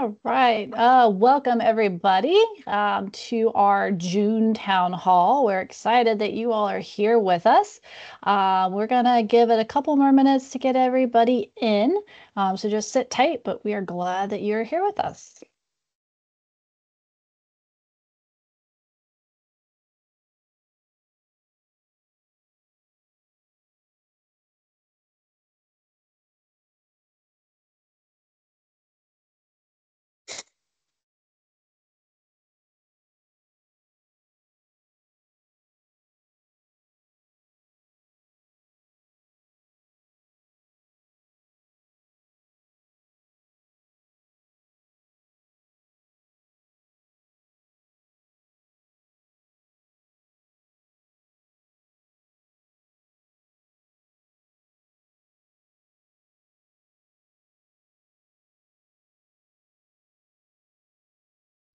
All right. Welcome everybody to our June town hall. We're excited that you all are here with us. We're gonna give it a couple more minutes to get everybody in. So just sit tight, but we are glad that you're here with us.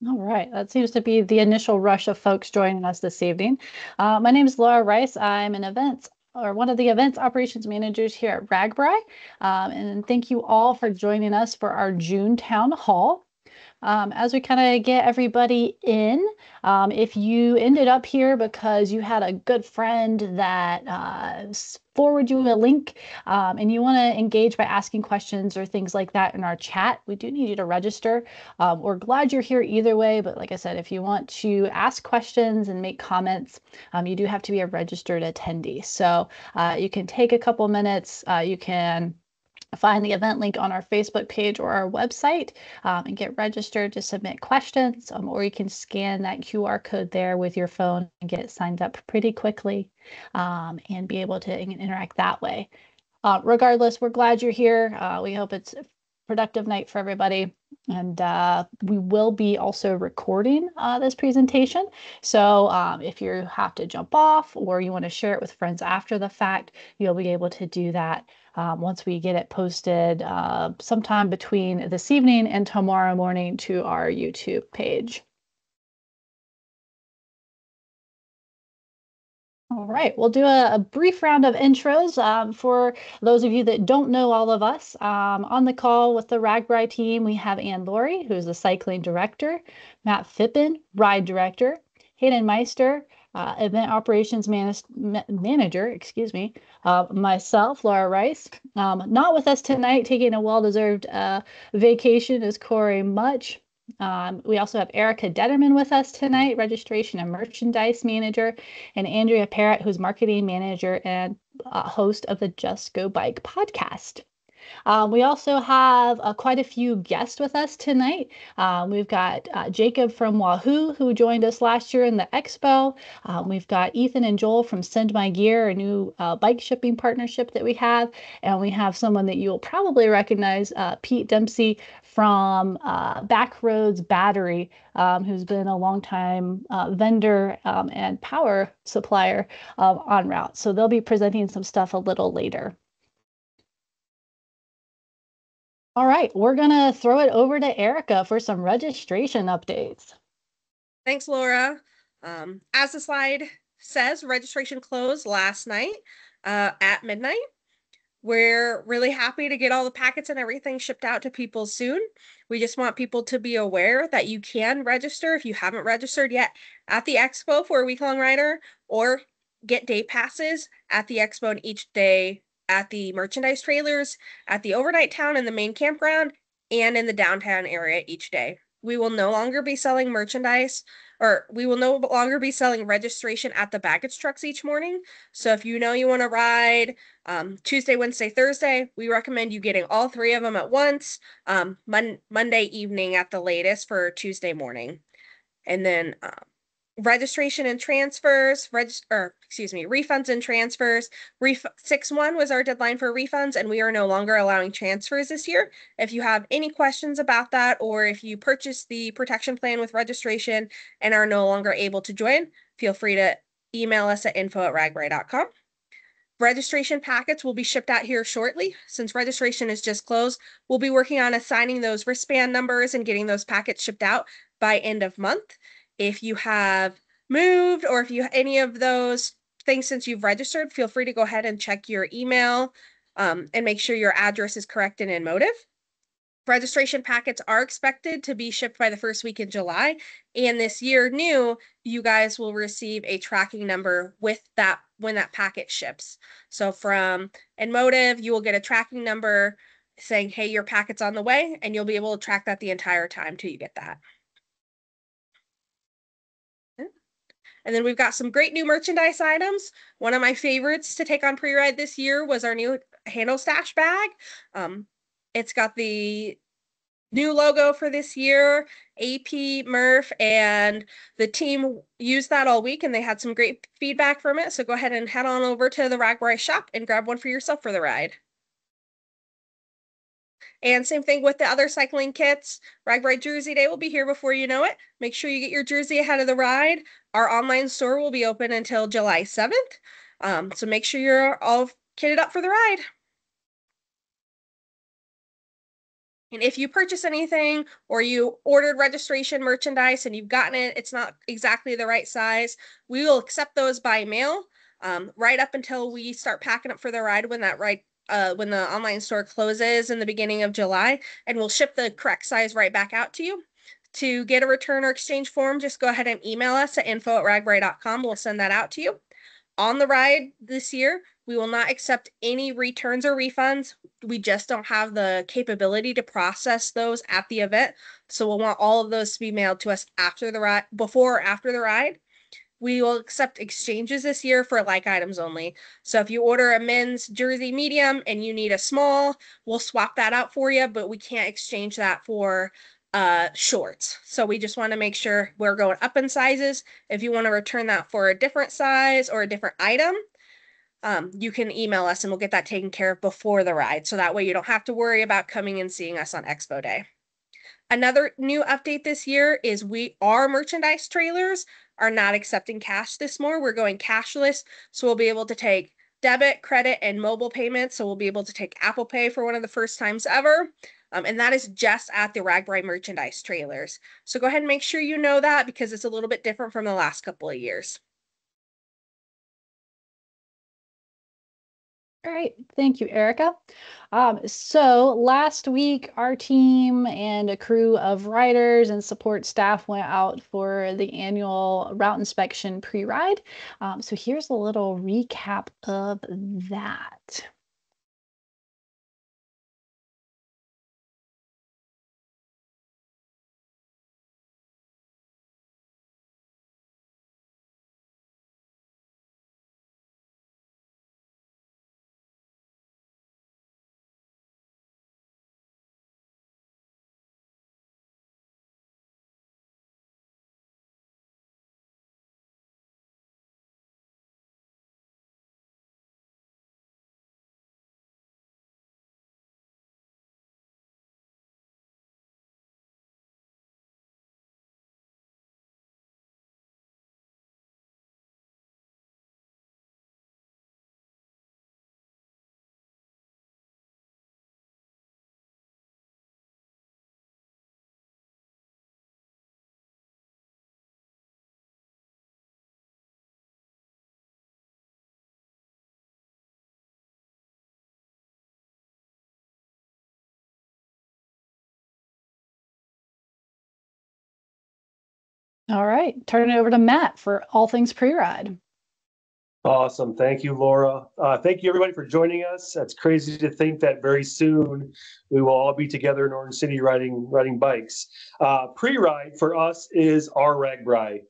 All right, that seems to be the initial rush of folks joining us this evening. My name is Laura Rice. I'm one of the events operations managers here at RAGBRAI. And thank you all for joining us for our June town hall. As we kind of get everybody in, if you ended up here because you had a good friend that forwarded you a link and you want to engage by asking questions or things like that in our chat, we do need you to register. We're glad you're here either way, but like I said, if you want to ask questions and make comments, you do have to be a registered attendee. So you can take a couple minutes, you can find the event link on our Facebook page or our website and get registered to submit questions, or you can scan that QR code there with your phone and get signed up pretty quickly and be able to interact that way. Regardless, we're glad you're here. We hope it's a productive night for everybody. And we will be also recording this presentation. So if you have to jump off or you want to share it with friends after the fact, you'll be able to do that once we get it posted sometime between this evening and tomorrow morning to our YouTube page. All right, we'll do a brief round of intros for those of you that don't know all of us. On the call with the RAGBRAI team, we have Ann Laurie, who's the cycling director, Matt Phippen, ride director, Hayden Meister, event operations manager, excuse me, myself, Laura Rice. Not with us tonight, taking a well-deserved vacation is Corey Much. We also have Erica Detterman with us tonight, registration and merchandise manager, and Andrea Parrott, who's marketing manager and host of the Just Go Bike podcast. We also have quite a few guests with us tonight. We've got Jacob from Wahoo, who joined us last year in the expo. We've got Ethan and Joel from Send My Gear, a new bike shipping partnership that we have. And we have someone that you'll probably recognize, Pete Dempsey from Backroads Battery, who's been a longtime vendor and power supplier on route. So they'll be presenting some stuff a little later. All right, we're gonna throw it over to Erica for some registration updates. Thanks, Laura. As the slide says, registration closed last night at midnight. We're really happy to get all the packets and everything shipped out to people soon. We just want people to be aware that you can register if you haven't registered yet at the expo for a week-long rider, or get day passes at the expo and each day at the merchandise trailers, at the overnight town and the main campground, and in the downtown area each day. We will no longer be selling merchandise, or we will no longer be selling registration at the baggage trucks each morning. So if you know you want to ride Tuesday, Wednesday, Thursday, we recommend you getting all three of them at once, Monday evening at the latest for Tuesday morning. And then registration and transfers, refunds and transfers. 6/1 was our deadline for refunds, and we are no longer allowing transfers this year. If you have any questions about that, or if you purchased the protection plan with registration and are no longer able to join, feel free to email us at info@ragbrai.com. Registration packets will be shipped out here shortly. Since registration is just closed, we'll be working on assigning those wristband numbers and getting those packets shipped out by end of month. If you have moved, or if you any of those things since you've registered, feel free to go ahead and check your email and make sure your address is correct and in motive. Registration packets are expected to be shipped by the first week in July. And this year new, you guys will receive a tracking number with that when that packet ships. So from Enmotive, you will get a tracking number saying, hey, your packet's on the way, and you'll be able to track that the entire time till you get that. And then we've got some great new merchandise items. One of my favorites to take on Preride this year was our new handle stash bag. It's got the new logo for this year, AP, Murph, and the team used that all week and they had some great feedback from it. So go ahead and head on over to the RAGBRAI shop and grab one for yourself for the ride. And same thing with the other cycling kits. RAGBRAI Jersey Day will be here before you know it. Make sure you get your jersey ahead of the ride. Our online store will be open until July 7th. So make sure you're all kitted up for the ride. And if you purchase anything or you ordered registration merchandise and you've gotten it, it's not exactly the right size, we will accept those by mail right up until we start packing up for the ride when when the online store closes in the beginning of July, and we'll ship the correct size right back out to you. To get a return or exchange form, just go ahead and email us at info@ragbrai.com. We'll send that out to you. On the ride this year, we will not accept any returns or refunds. We just don't have the capability to process those at the event. So we'll want all of those to be mailed to us after the ride, before or after the ride. We will accept exchanges this year for like items only. So if you order a men's jersey medium and you need a small, we'll swap that out for you, but we can't exchange that for shorts. So we just want to make sure we're going up in sizes. If you want to return that for a different size or a different item, you can email us and we'll get that taken care of before the ride. So that way you don't have to worry about coming and seeing us on Expo Day. Another new update this year is our merchandise trailers are not accepting cash this more. We're going cashless. So we'll be able to take debit, credit, and mobile payments. So we'll be able to take Apple Pay for one of the first times ever. And that is just at the RAGBRAI merchandise trailers. So go ahead and make sure you know that because it's a little bit different from the last couple of years. All right, thank you, Erica. So last week, our team and a crew of riders and support staff went out for the annual route inspection pre-ride. So here's a little recap of that. All right, turn it over to Matt for all things pre-ride. Awesome. Thank you, Laura. Thank you, everybody, for joining us. It's crazy to think that very soon we will all be together in Orange City riding bikes. Pre-ride for us is our RAGBRAI.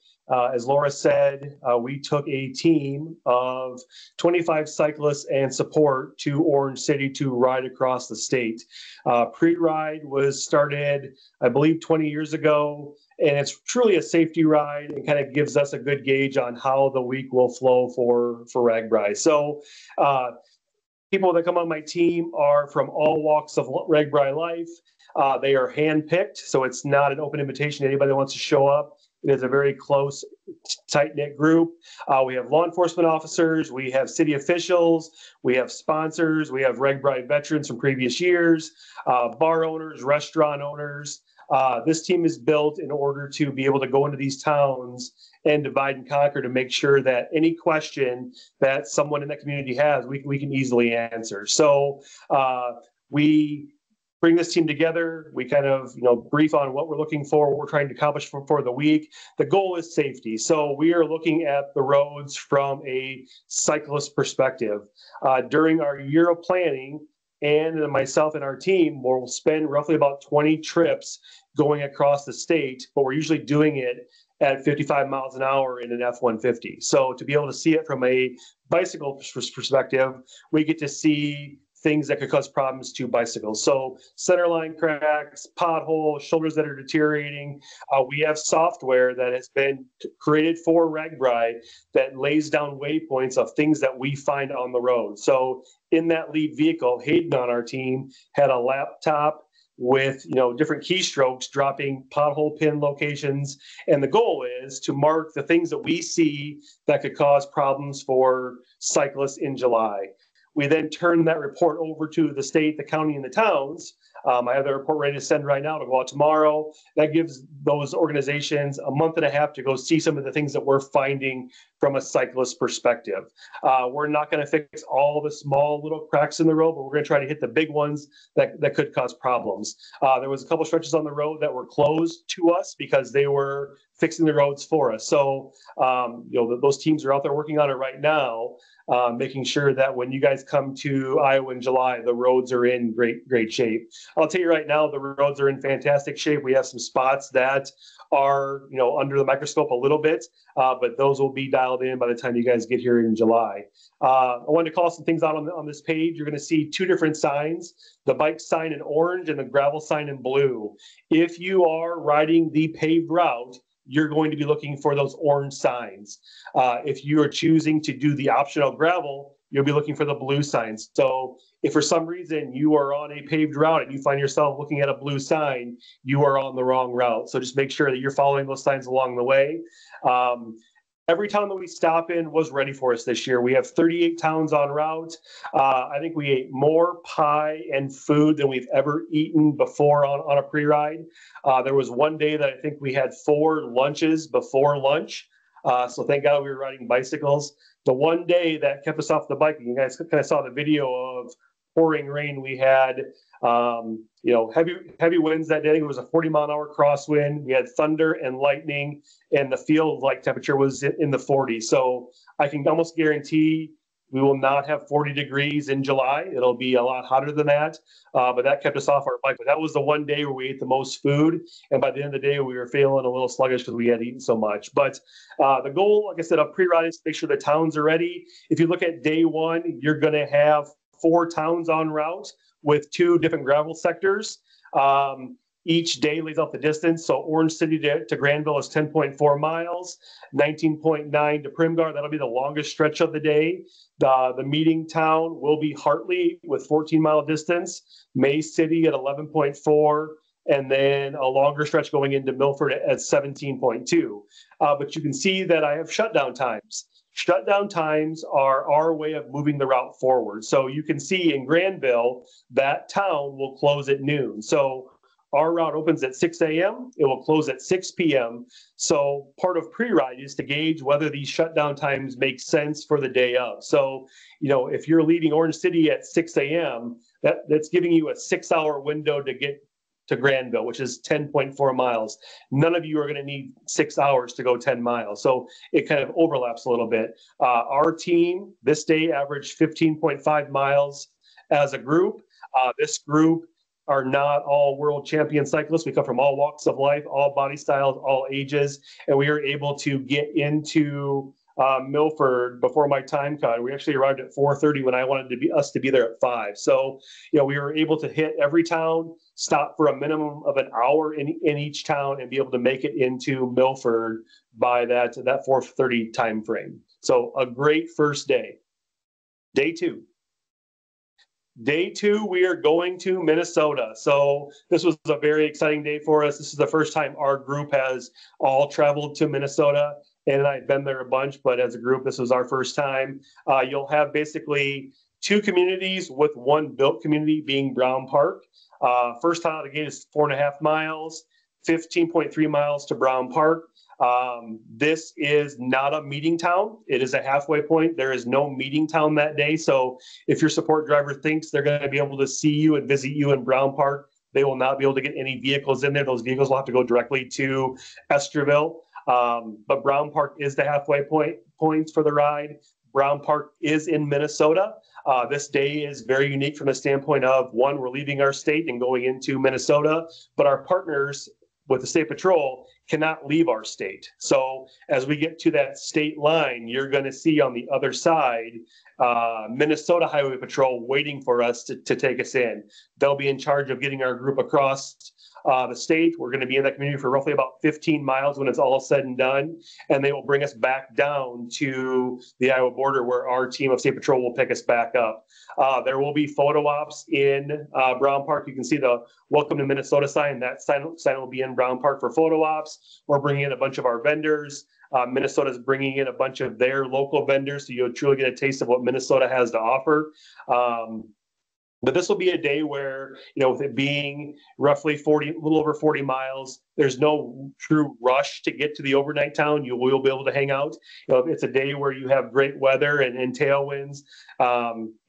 As Laura said, we took a team of 25 cyclists and support to Orange City to ride across the state. Pre-ride was started, I believe, 20 years ago. And it's truly a safety ride and kind of gives us a good gauge on how the week will flow for RAGBRAI. So people that come on my team are from all walks of RAGBRAI life. They are handpicked, so it's not an open invitation to anybody that wants to show up. It is a very close, tight-knit group. We have law enforcement officers, we have city officials, we have sponsors, we have RAGBRAI veterans from previous years, bar owners, restaurant owners. This team is built in order to be able to go into these towns and divide and conquer to make sure that any question that someone in that community has, we can easily answer. So we bring this team together. We kind of, brief on what we're looking for, what we're trying to accomplish for the week. The goal is safety. So we are looking at the roads from a cyclist perspective. During our year of planning, and myself and our team will spend roughly about 20 trips going across the state, but we're usually doing it at 55 miles an hour in an F-150. So to be able to see it from a bicycle perspective, we get to see things that could cause problems to bicycles. So centerline cracks, potholes, shoulders that are deteriorating. We have software that has been created for RAGBRAI that lays down waypoints of things that we find on the road. So in that lead vehicle, Hayden on our team had a laptop with different keystrokes dropping pothole pin locations, and the goal is to mark the things that we see that could cause problems for cyclists in July. We then turn that report over to the state, the county, and the towns. I have the report ready to send right now to go out tomorrow. That gives those organizations a month and a half to go see some of the things that we're finding from a cyclist perspective. We're not going to fix all the small little cracks in the road, but we're going to try to hit the big ones that could cause problems. There was a couple stretches on the road that were closed to us because they were fixing the roads for us. So, those teams are out there working on it right now, making sure that when you guys come to Iowa in July, the roads are in great shape. I'll tell you right now, the roads are in fantastic shape. We have some spots that are, under the microscope a little bit, but those will be dialed in by the time you guys get here in July. I wanted to call some things out on this page. You're going to see two different signs, the bike sign in orange and the gravel sign in blue. If you are riding the paved route, you're going to be looking for those orange signs. If you are choosing to do the optional gravel, you'll be looking for the blue signs. So if for some reason you are on a paved route and you find yourself looking at a blue sign, you are on the wrong route. So just make sure that you're following those signs along the way. Every town that we stop in was ready for us this year. We have 38 towns en route. I think we ate more pie and food than we've ever eaten before on a pre-ride. There was one day that I think we had 4 lunches before lunch. So thank God we were riding bicycles. The one day that kept us off the bike, you guys kind of saw the video of pouring rain. We had, heavy winds that day. It was a 40-mile-an-hour crosswind. We had thunder and lightning, and the field temperature was in the 40s. So I can almost guarantee we will not have 40 degrees in July. It'll be a lot hotter than that, but that kept us off our bike. But that was the one day where we ate the most food, and by the end of the day, we were feeling a little sluggish because we had eaten so much. But the goal, like I said, of pre-ride is to make sure the towns are ready. If you look at day one, you're going to have 4 towns en route with 2 different gravel sectors. Each day lays out the distance. So Orange City to Granville is 10.4 miles, 19.9 to Primgar. That'll be the longest stretch of the day. The meeting town will be Hartley with 14-mile distance, May City at 11.4, and then a longer stretch going into Milford at 17.2. But you can see that I have shutdown times. Shutdown times are our way of moving the route forward. So you can see in Granville, that town will close at noon. So our route opens at 6 a.m. It will close at 6 p.m. So part of pre-ride is to gauge whether these shutdown times make sense for the day of. So, if you're leaving Orange City at 6 a.m., that's giving you a 6-hour window to get to Granville, which is 10.4 miles. None of you are going to need 6 hours to go 10 miles. So it kind of overlaps a little bit. Our team this day averaged 15.5 miles as a group. This group are not all world champion cyclists. We come from all walks of life, all body styles, all ages, and we were able to get into Milford before my time cut. We actually arrived at 4:30 when I wanted us to be there at 5. So, we were able to hit every town, stop for a minimum of an hour in each town, and be able to make it into Milford by that 4:30 time frame. So a great first day. Day 2. Day 2, we are going to Minnesota. So this was a very exciting day for us. This is the first time our group has all traveled to Minnesota. And I've been there a bunch, but as a group, this was our first time. You'll have basically 2 communities with 1 built community being Brown Park. First time out of the gate is 4.5 miles, 15.3 miles to Brown Park. This is not a meeting town. It is a halfway point. There is no meeting town that day. So if your support driver thinks they're going to be able to see you and visit you in Brown Park, they will not be able to get any vehicles in there. Those vehicles will have to go directly to Esterville. But Brown Park is the halfway points for the ride. Brown Park is in Minnesota. This day is very unique from the standpoint of, one, we're leaving our state and going into Minnesota, but our partners with the State Patrol cannot leave our state. So as we get to that state line, you're going to see on the other side Minnesota Highway Patrol waiting for us to take us in. They'll be in charge of getting our group across the state. We're going to be in that community for roughly about 15 miles when it's all said and done. And they will bring us back down to the Iowa border where our team of State Patrol will pick us back up. There will be photo ops in Brown Park. You can see the Welcome to Minnesota sign. That sign will be in Brown Park for photo ops. We're bringing in a bunch of our vendors. Minnesota's bringing in a bunch of their local vendors, so you'll truly get a taste of what Minnesota has to offer. But this will be a day where, with it being roughly a little over 40 miles, there's no true rush to get to the overnight town. You will be able to hang out. It's a day where you have great weather and tailwinds.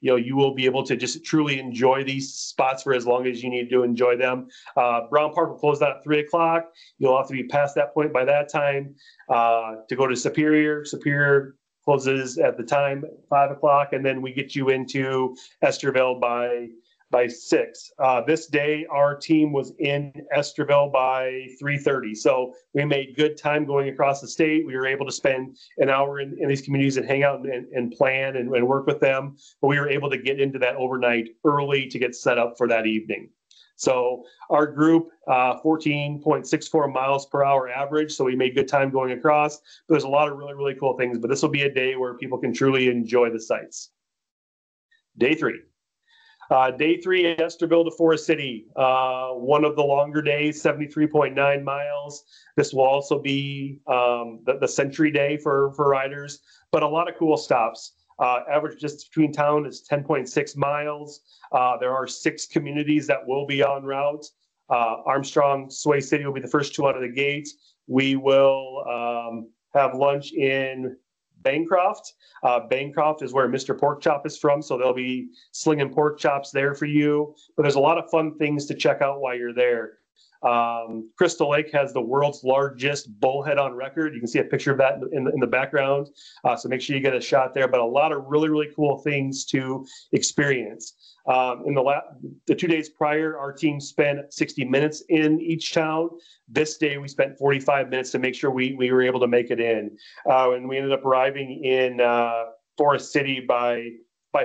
You will be able to just truly enjoy these spots for as long as you need to enjoy them. Brown Park will close out at 3 o'clock. You'll have to be past that point by that time to go to Superior. Superior closes at the time 5 o'clock, and then we get you into Esterville by 6. This day, our team was in Esterville by 3:30, so we made good time going across the state. We were able to spend an hour in these communities and hang out and plan and work with them, but we were able to get into that overnight early to get set up for that evening. So our group, 14.64 miles per hour average. So we made good time going across. There's a lot of really, really cool things, but this will be a day where people can truly enjoy the sights. Day 3. Day 3, Esterville to Forest City. One of the longer days, 73.9 miles. This will also be the Century Day for riders, but a lot of cool stops. Average distance between town is 10.6 miles. There are 6 communities that will be en route. Armstrong, Sway City will be the first 2 out of the gate. We will have lunch in Bancroft. Bancroft is where Mr. Pork Chop is from, so they'll be slinging pork chops there for you. But there's a lot of fun things to check out while you're there. Crystal Lake has the world's largest bullhead on record. You can see a picture of that in the background. So make sure you get a shot there, but a lot of really, really cool things to experience. In the 2 days prior, our team spent 60 minutes in each town. This day, we spent 45 minutes to make sure we were able to make it in. And we ended up arriving in Forest City by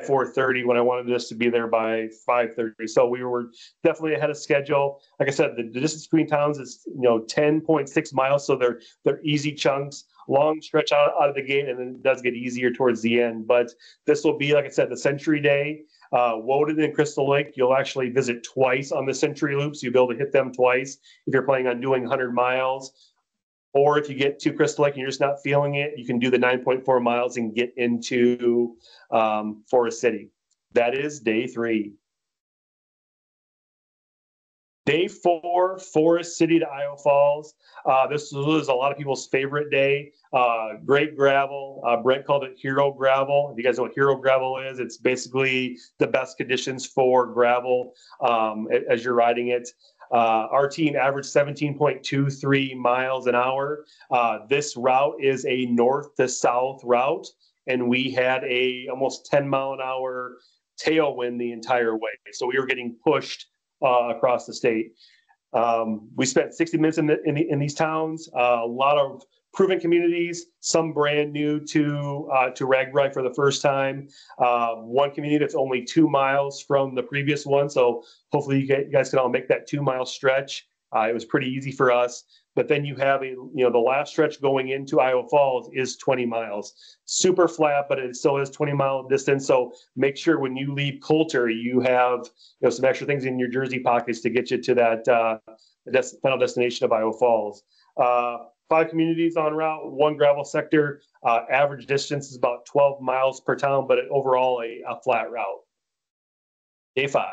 4:30 when I wanted us to be there by 5:30. So we were definitely ahead of schedule. Like I said, the distance between towns is 10.6 miles, so they're easy chunks. Long stretch out of the gate, and then it does get easier towards the end. But this will be, like I said, the Century Day. Woden and Crystal Lake, you'll actually visit twice on the Century Loop, so you'll be able to hit them twice if you're planning on doing 100 miles. Or if you get to Crystal Lake and you're just not feeling it, you can do the 9.4 miles and get into Forest City. That is day 3. Day 4, Forest City to Iowa Falls. This was a lot of people's favorite day. Great gravel. Brent called it Hero Gravel. If you guys know what Hero Gravel is, it's basically the best conditions for gravel as you're riding it. Our team averaged 17.23 miles an hour. This route is a north to south route, and we had a almost 10 mile an hour tailwind the entire way. So we were getting pushed across the state. We spent 60 minutes in these towns. A lot of proven communities, some brand new to RAGBRAI for the first time. One community that's only 2 miles from the previous one. So hopefully you guys can all make that 2 mile stretch. It was pretty easy for us. But then you have the last stretch going into Iowa Falls is 20 miles. Super flat, but it still is 20-mile distance. So make sure when you leave Coulter, you have some extra things in your jersey pockets to get you to that final destination of Iowa Falls. 5 communities on route, 1 gravel sector. Average distance is about 12 miles per town, but overall a flat route. Day 5.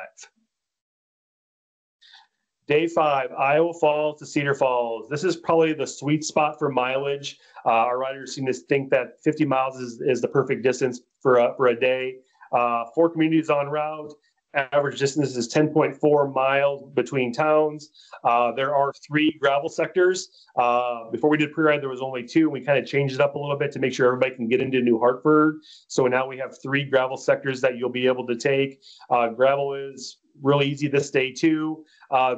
Day 5, Iowa Falls to Cedar Falls. This is probably the sweet spot for mileage. Our riders seem to think that 50 miles is the perfect distance for a day. 4 communities en route. Average distance is 10.4 miles between towns. There are 3 gravel sectors. Before we did pre-ride, there was only 2. We kind of changed it up a little bit to make sure everybody can get into New Hartford. So now we have 3 gravel sectors that you'll be able to take. Gravel is really easy this day too.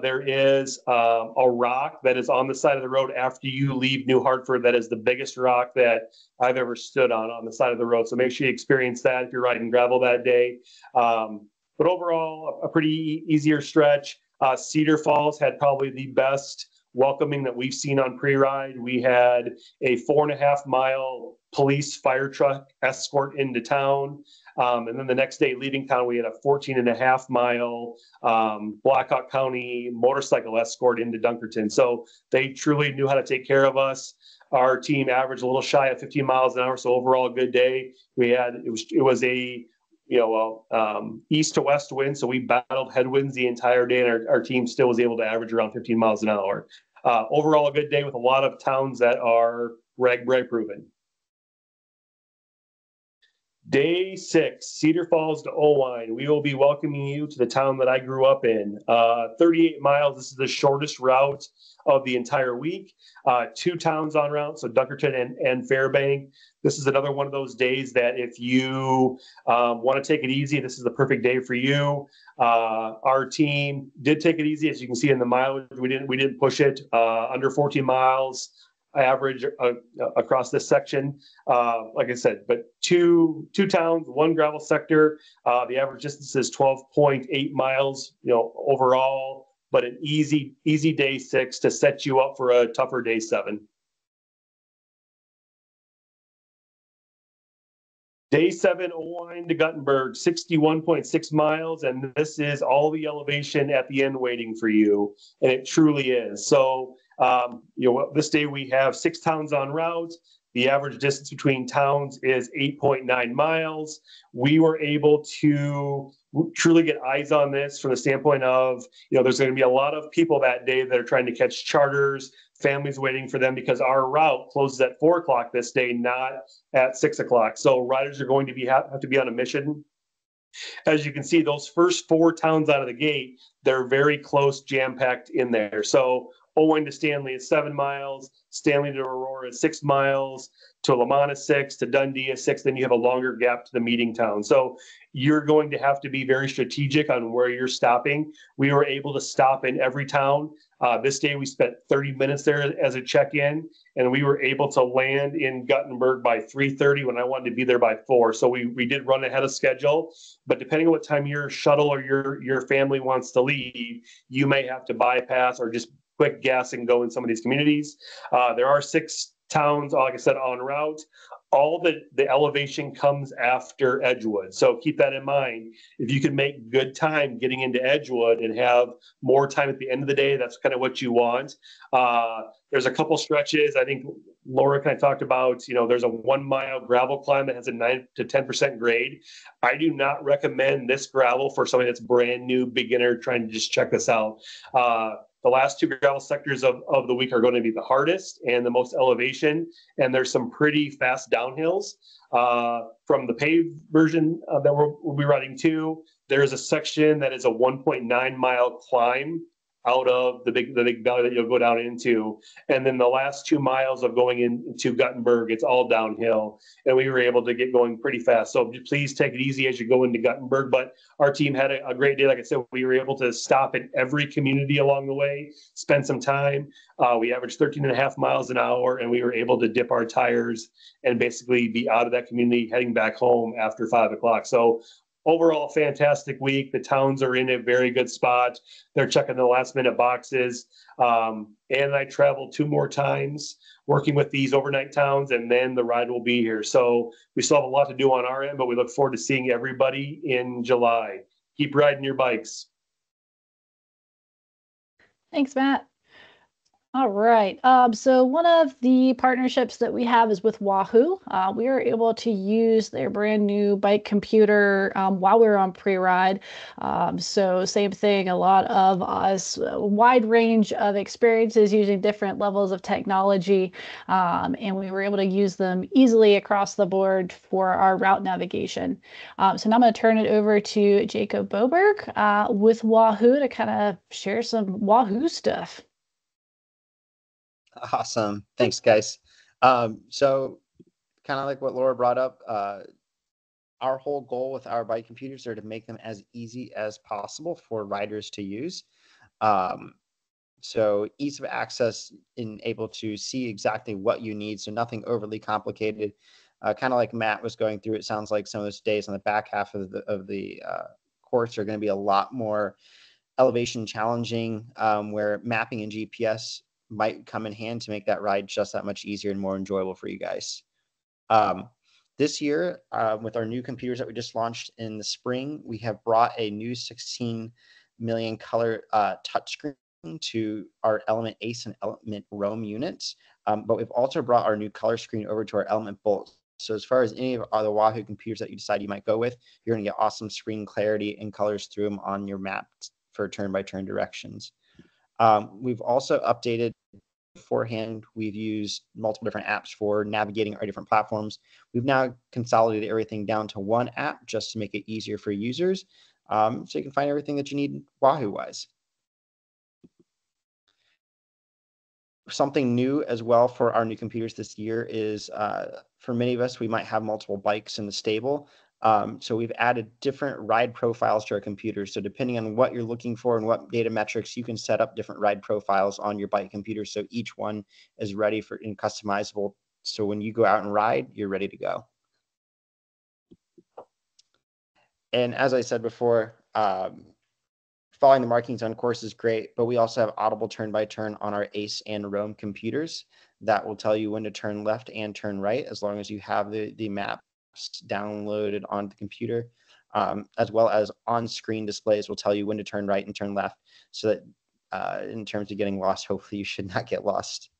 There is a rock that is on the side of the road after you leave New Hartford. That is the biggest rock that I've ever stood on the side of the road. So make sure you experience that if you're riding gravel that day. But overall, a pretty easier stretch. Cedar Falls had probably the best welcoming that we've seen on pre-ride. We had a 4.5 mile police fire truck escort into town. And then the next day leaving town, we had a 14.5 mile Blackhawk County motorcycle escort into Dunkerton. So they truly knew how to take care of us. Our team averaged a little shy of 15 miles an hour. So overall, a good day. It was a east to west wind. So we battled headwinds the entire day, and our team still was able to average around 15 miles an hour. Overall, a good day with a lot of towns that are RAGBRAI proven. Day 6, Cedar Falls to Oine. We will be welcoming you to the town that I grew up in. 38 miles. This is the shortest route of the entire week. 2 towns on route, so Dunkerton and Fairbank. This is another one of those days that if you want to take it easy, this is the perfect day for you. Our team did take it easy, as you can see in the mileage. We didn't push it under 14 miles. Average across this section, like I said, but two towns, 1 gravel sector. The average distance is 12.8 miles, overall, but an easy day 6 to set you up for a tougher day 7. Day 7, Oine to Guttenberg, 61.6 miles, and this is all the elevation at the end waiting for you, and it truly is. So, this day we have 6 towns en route. The average distance between towns is 8.9 miles. We were able to truly get eyes on this from the standpoint of, there's going to be a lot of people that day that are trying to catch charters, families waiting for them, because our route closes at 4 o'clock this day, not at 6 o'clock. So riders are going to have to be on a mission. As you can see, those first 4 towns out of the gate, they're very close, jam-packed in there. So Oine to Stanley is 7 miles, Stanley to Aurora is 6 miles, to Lamont is 6, to Dundee is 6, then you have a longer gap to the meeting town. So you're going to have to be very strategic on where you're stopping. We were able to stop in every town. This day we spent 30 minutes there as a check-in, and we were able to land in Guttenberg by 3:30 when I wanted to be there by 4. So we did run ahead of schedule, but depending on what time your shuttle or your family wants to leave, you may have to bypass or just quick gas and go in some of these communities. There are 6 towns, like I said, en route. All the elevation comes after Edgewood. So keep that in mind. If you can make good time getting into Edgewood and have more time at the end of the day, that's kind of what you want. There's a couple stretches. I think Laura kind of talked about, there's a 1 mile gravel climb that has a 9 to 10% grade. I do not recommend this gravel for somebody that's brand new beginner trying to just check this out. The last 2 gravel sectors of the week are going to be the hardest and the most elevation, and there's some pretty fast downhills. From the paved version that we'll be riding to, there's a section that is a 1.9 mile climb out of the big valley that you'll go down into. And then the last 2 miles of going into Guttenberg, it's all downhill. And we were able to get going pretty fast. So please take it easy as you go into Guttenberg. But our team had a great day. Like I said, we were able to stop in every community along the way, spend some time. We averaged 13.5 miles an hour, and we were able to dip our tires and basically be out of that community heading back home after 5 o'clock. So overall, fantastic week. The towns are in a very good spot. They're checking the last minute boxes. And I traveled 2 more times working with these overnight towns, and then the ride will be here. So we still have a lot to do on our end, but we look forward to seeing everybody in July. Keep riding your bikes. Thanks, Matt. All right. So one of the partnerships that we have is with Wahoo. We are able to use their brand new bike computer while we were on pre-ride. So same thing, a lot of us, a wide range of experiences using different levels of technology. And we were able to use them easily across the board for our route navigation. So now I'm going to turn it over to Jacob Boberg with Wahoo to kind of share some Wahoo stuff. Awesome. Thanks, guys. So kind of like what Laura brought up, our whole goal with our bike computers are to make them as easy as possible for riders to use. So ease of access and able to see exactly what you need. So nothing overly complicated. Kind of like Matt was going through, it sounds like some of those days on the back half of the course are going to be a lot more elevation challenging, where mapping and GPS might come in hand to make that ride just that much easier and more enjoyable for you guys. This year, with our new computers that we just launched in the spring, we have brought a new 16 million color touchscreen to our Element Ace and Element Roam units. But we've also brought our new color screen over to our Element Bolt. So as far as any of the Wahoo computers that you decide you might go with, you're going to get awesome screen clarity and colors through them on your map for turn-by-turn directions. We've also updated beforehand. We've used multiple different apps for navigating our different platforms. We've now consolidated everything down to one app just to make it easier for users, so you can find everything that you need Wahoo-wise. Something new as well for our new computers this year is, for many of us, we might have multiple bikes in the stable. So we've added different ride profiles to our computers. So depending on what you're looking for and what data metrics, you can set up different ride profiles on your bike computer. So each one is ready for and customizable. So when you go out and ride, you're ready to go. And as I said before, following the markings on course is great, but we also have audible turn-by-turn on our Ace and Roam computers that will tell you when to turn left and turn right, as long as you have the maps downloaded on the computer, as well as on-screen displays will tell you when to turn right and turn left, so that in terms of getting lost, hopefully you should not get lost.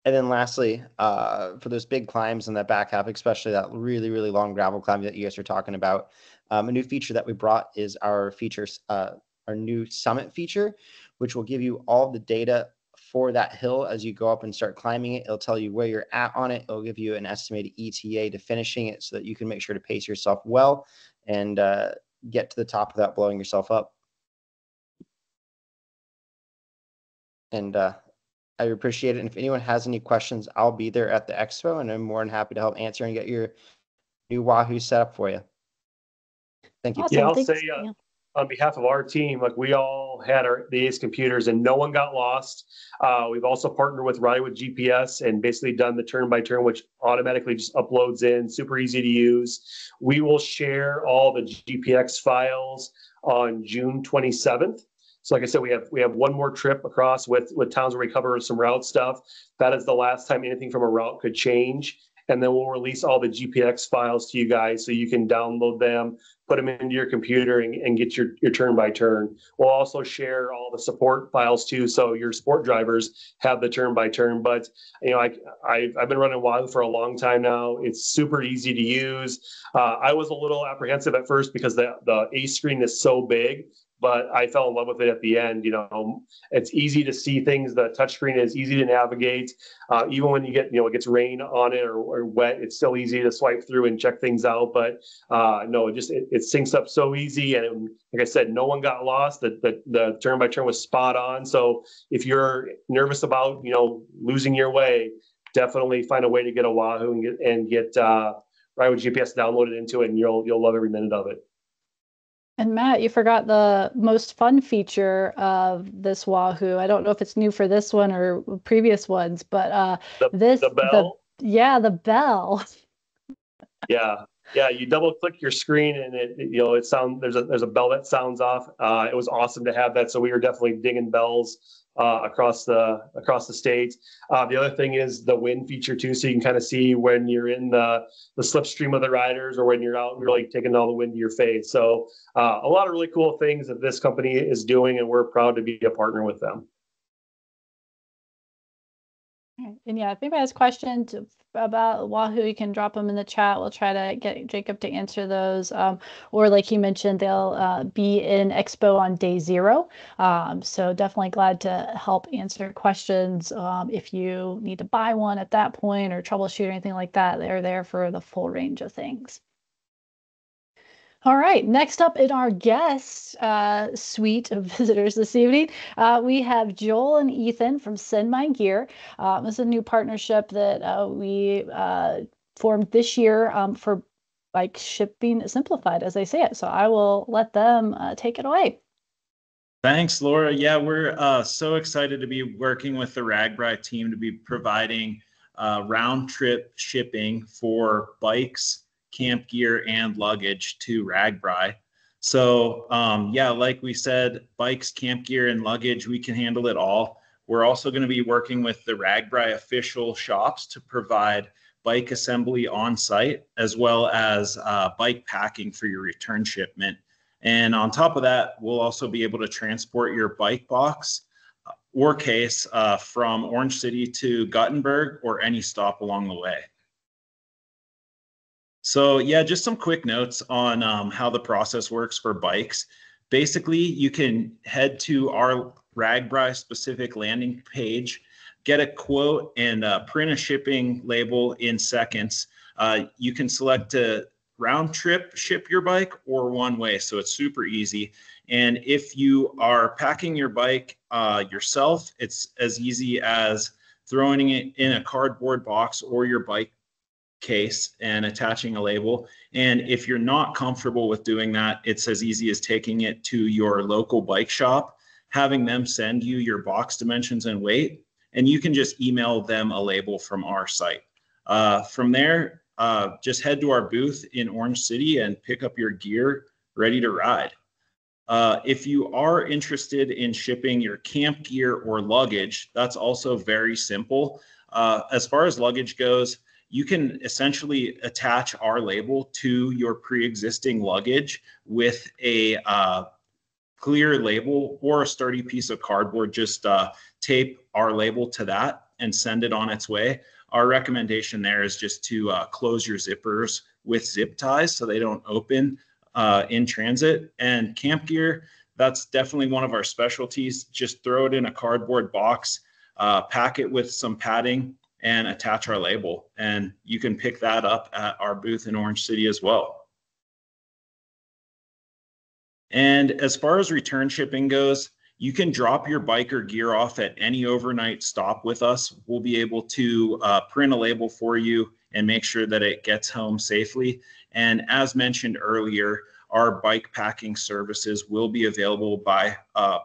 And then lastly, for those big climbs in that back half, especially that really, really long gravel climb that you guys are talking about, a new feature that we brought is our new summit feature, which will give you all the data for that hill as you go up and start climbing it. It'll tell you where you're at on it. It'll give you an estimated ETA to finishing it so that you can make sure to pace yourself well and get to the top without blowing yourself up. And I appreciate it. And if anyone has any questions, I'll be there at the expo, and I'm more than happy to help answer and get your new Wahoo set up for you. Thank you. Awesome. Yeah, I'll Thanks. say on behalf of our team, like we all had the Ace computers and no one got lost. We've also partnered with Ride with GPS and basically done the turn-by-turn, which automatically just uploads in, super easy to use. We will share all the GPX files on June 27th. So like I said, we have one more trip across with towns where we cover some route stuff. That is the last time anything from a route could change. And then we'll release all the GPX files to you guys so you can download them, put them into your computer and get your turn-by-turn. We'll also share all the support files too, so your support drivers have the turn-by-turn. But you know, I've been running Wahoo for a long time now. It's super easy to use. I was a little apprehensive at first because the Ace screen is so big, but I fell in love with it at the end. You know, it's easy to see things. The touchscreen is easy to navigate. Even when you get, it gets rain on it or wet, it's still easy to swipe through and check things out. But no, it syncs up so easy. And like I said, no one got lost. The turn-by-turn was spot on. So if you're nervous about, losing your way, definitely find a way to get a Wahoo and get Ride with GPS downloaded into it, and you'll love every minute of it. And Matt, you forgot the most fun feature of this Wahoo. I don't know if it's new for this one or previous ones, but the bell. The bell. Yeah. You double click your screen and there's a bell that sounds off. It was awesome to have that. So we were definitely dinging bells across the state. The other thing is the wind feature too, so you can kind of see when you're in the slipstream of the riders or when you're out really taking all the wind to your face. So a lot of really cool things that this company is doing, and we're proud to be a partner with them. Right. And yeah, if anybody has questions about Wahoo, you can drop them in the chat. We'll try to get Jacob to answer those. Or like he mentioned, they'll be in Expo on day 0. So definitely glad to help answer questions. If you need to buy one at that point or troubleshoot or anything like that, they're there for the full range of things. All right, next up in our guest suite of visitors this evening, we have Joel and Ethan from Send My Gear. This is a new partnership that we formed this year for Bike Shipping Simplified, as they say it. So I will let them take it away. Thanks, Laura. Yeah, we're so excited to be working with the RAGBRAI team to be providing round trip shipping for bikes, camp gear, and luggage to RAGBRAI. So yeah, like we said, bikes, camp gear, and luggage, we can handle it all. We're also going to be working with the RAGBRAI official shops to provide bike assembly on site, as well as bike packing for your return shipment. And on top of that, we'll also be able to transport your bike box or case from Orange City to Guttenberg or any stop along the way. So yeah, just some quick notes on how the process works for bikes. Basically, you can head to our RAGBRAI specific landing page, get a quote, and print a shipping label in seconds. You can select to round trip ship your bike or one way, so it's super easy. And if you are packing your bike yourself, it's as easy as throwing it in a cardboard box or your bike case and attaching a label. And if you're not comfortable with doing that, it's as easy as taking it to your local bike shop, having them send you your box dimensions and weight, and you can just email them a label from our site. From there, just head to our booth in Orange City and pick up your gear ready to ride. If you are interested in shipping your camp gear or luggage, that's also very simple. As far as luggage goes, you can essentially attach our label to your pre-existing luggage with a clear label or a sturdy piece of cardboard. Just tape our label to that and send it on its way. Our recommendation there is just to close your zippers with zip ties so they don't open in transit. And camp gear, that's definitely one of our specialties. Just throw it in a cardboard box, pack it with some padding, and attach our label. And you can pick that up at our booth in Orange City as well. And as far as return shipping goes, you can drop your bike or gear off at any overnight stop with us. We'll be able to print a label for you and make sure that it gets home safely. And as mentioned earlier, our bike packing services will be available by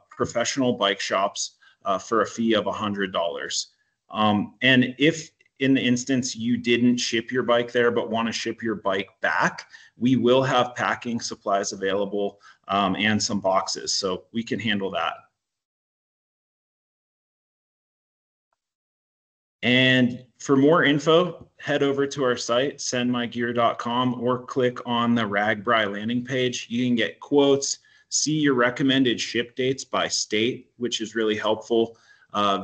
professional bike shops for a fee of $100. And if in the instance you didn't ship your bike there but want to ship your bike back, we will have packing supplies available and some boxes, so we can handle that. And for more info, head over to our site, sendmygear.com, or click on the RAGBRAI landing page. You can get quotes, see your recommended ship dates by state, which is really helpful,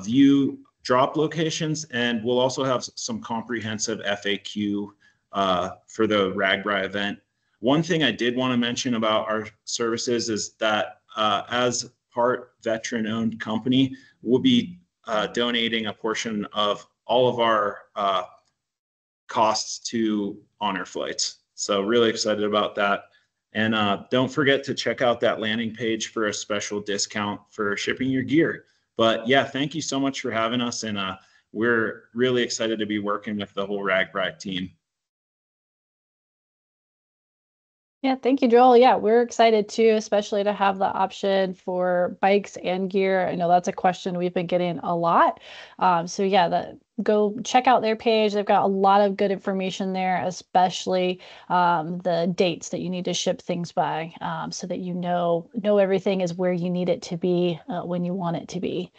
view drop locations, and we'll also have some comprehensive FAQ for the RAGBRAI event. One thing I did want to mention about our services is that as part veteran-owned company, we'll be donating a portion of all of our costs to honor flights. So really excited about that. And don't forget to check out that landing page for a special discount for shipping your gear. But yeah, thank you so much for having us. And we're really excited to be working with the whole RAGBRAI team. Yeah, thank you, Joel. Yeah, we're excited too, especially to have the option for bikes and gear. I know that's a question we've been getting a lot. So yeah, go check out their page. They've got a lot of good information there, especially the dates that you need to ship things by, so that you know everything is where you need it to be when you want it to be.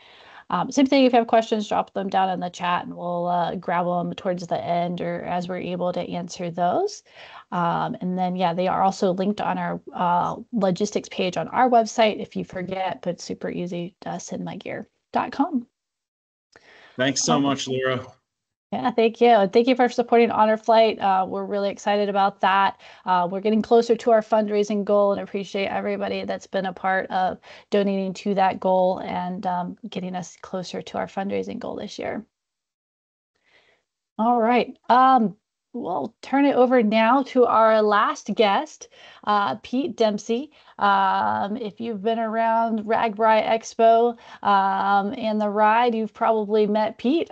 Same thing, if you have questions, drop them down in the chat and we'll grab them towards the end or as we're able to answer those. And then, yeah, they are also linked on our logistics page on our website if you forget, but it's super easy, sendmygear.com. Thanks so much, Laura. Yeah, thank you. And thank you for supporting Honor Flight. We're really excited about that. We're getting closer to our fundraising goal and appreciate everybody that's been a part of donating to that goal and getting us closer to our fundraising goal this year. All right. We'll turn it over now to our last guest, Pete Dempsey. If you've been around RAGBRAI Expo and the ride, you've probably met Pete.